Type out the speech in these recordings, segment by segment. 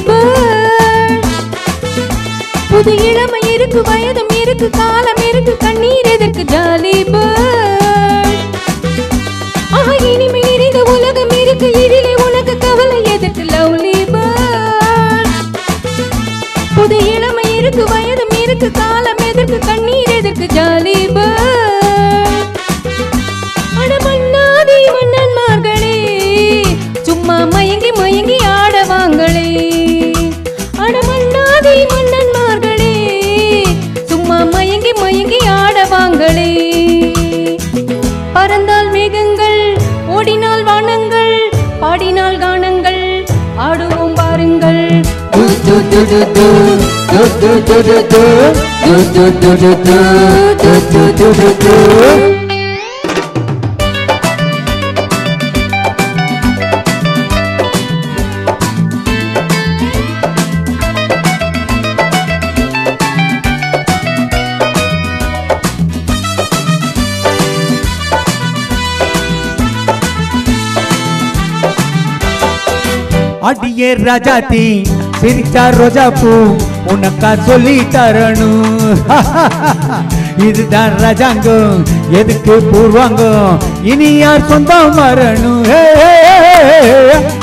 Bird. புது இளமை இருக்கு, வயதும் இருக்கு, காலம் இருக்கு, கண்ணீர் எதற்கு ஜாலி பேர்ட். ஆஹா, இனிமை நிறைந்த உலகம் இருக்கு, இதிலே உனக்கு கவலை எதற்கு லவ்லி பேர்ட். புது இளமை இருக்கு, வயதும் இருக்கு, காலம் எதற்கு, கண்ணீர் எதற்கு ஜாலி பேர்ட். அட மன்னாதி மன்னன்மார்களே, சும்மா மயங்கி மயங்கி ஆடவாங்களே. அட மன்னாதி மன்னன்மார்களே, சும்மா மயங்கி மயங்கி ஆடவாங்களே. பறந்தால் மேகங்கள், ஓடினால் வானங்கள், பாடினால் கானங்கள், ஆடுவோம் பாருங்கள். அடியே ராஜாத்தி சிரிச்சா ரோஜா பூ உனக்கா சொல்லி தரணும். இதுதான் ராஜாங்கம், எதுக்கு பூர்வாங்கம், இனி யார் சொந்தம் வரணும்.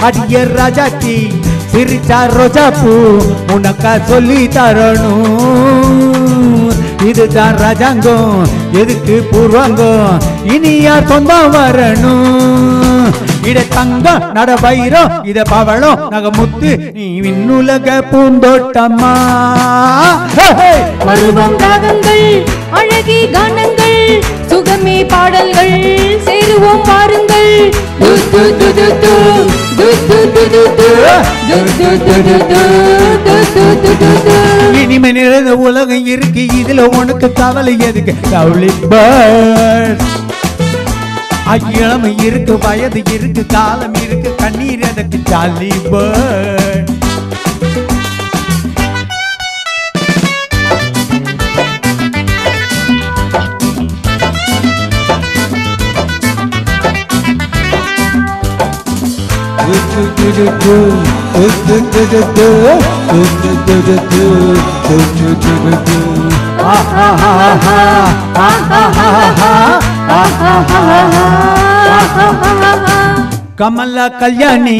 அடியே ராஜாத்தி சிரிச்சா ரோஜா பூ உனக்கா சொல்லி தரணும். இதுதான் ராஜாங்கம், எதுக்கு பூர்வாங்கம், இனி யார் சொந்தம் வரணும். இட தங்கம் நட வைரம், இத பவளம் நகமுத்து, நீ விண்ணுலக பூந்தோட்டம்மா. பருவம் ராகங்கள், அழகி கானங்கள், சுகமே பாடல்கள், சேருவோம் பாருங்கள். இனிமை நிறைந்த உலகம் இருக்கு, இதுல உனக்கு கவலை எதுக்கு லவ்லி பேர்ட். இளமை இருக்கு, வயது இருக்கு, காலம் இருக்கு, கண்ணீர் எதற்கு ஜாலி பேர்ட். கமலா கல்யாணி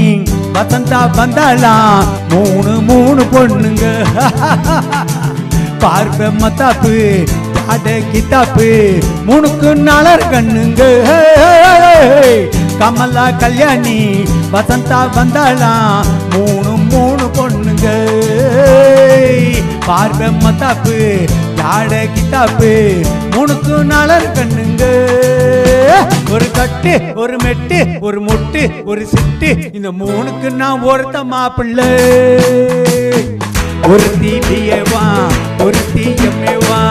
வசந்தா வந்தாலாம், மூணு மூணு பொண்ணுங்க. பார்வ மத்தாப்பு ஜாட கித்தாப்பு, மூணுக்கு நாளர் கண்ணுங்க. கமலா கல்யாணி வசந்தா வந்தாலாம், மூணு மூணு பொண்ணுங்க. பார்வ மத்தாப்பு ஜாட கித்தாப்பு, மூணுக்கு நாளர் கண்ணுங்க. ஒரு கட்டு, ஒரு மெட்டு, ஒரு மொட்டு, ஒரு சிட்டு, இந்த மூணுக்கு நான் ஒருத்த மாப்பிள்ளை. ஒரு தீபியவா, ஒரு தீயமேவா,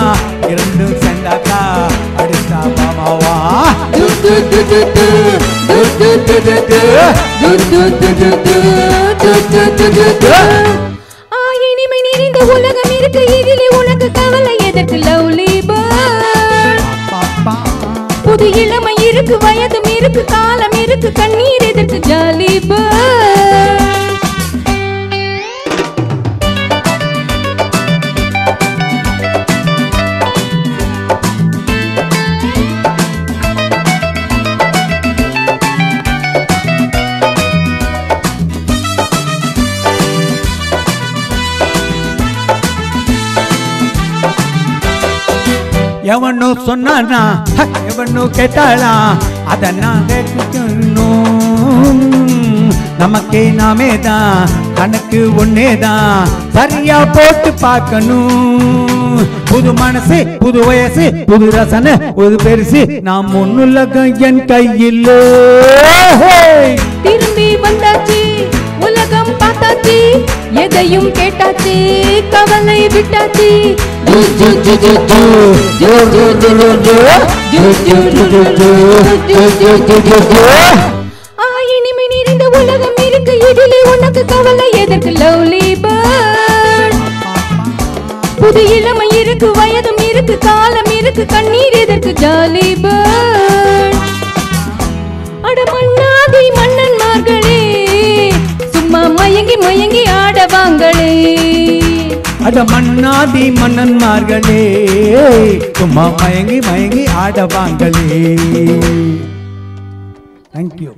இரண்டும் செண்டாக்கா அடித்தா மாமாவா. இனிமை நிறைந்த உலகம் இருக்கு, இதிலே உனக்கு கவலை எதற்கு லவ்லி பேர்ட். புது இளமை இருக்கு, வயதும் இருக்கு, காலம் இருக்கு, கண்ணீர் எதற்கு ஜாலி பேர்ட். எவனோ சொன்னானா, எவனோ கேட்டாளா, அத நான் கேட்கணும். நமக்கே நாமே தான், கணக்கு ஒன்னேதான், சரியா போட்டு பார்க்கணும். புது மனசு, புது வயசு, புது ரசனை, புது பெருசு, நாம் ஒன்னுலகம் என் கையில். திரும்பி வந்தாச்சு, உலகம் பார்த்தாச்சு, எதையும் கேட்டாச்சு, கவலை விட்டாச்சு. இனிமை நிறைந்த உலகம் இருக்கு, இதிலே உனக்கு கவலை எதற்கு லவ்லி பேர்ட். புது இளமை இருக்கு, வயதும் இருக்கு, காலம் இருக்கு, கண்ணீர் எதற்கு ஜாலி பேர்ட். அட மன்னாதி மன்னன்மார்களே, சும்மா மயங்கி மயங்கி ஆட ஆடவாங்களே. அட மன்னாதி மன்னன்மார்களே சும்மா மயங்கி மயங்கி ஆடவாங்களே. தேங்க்யூ.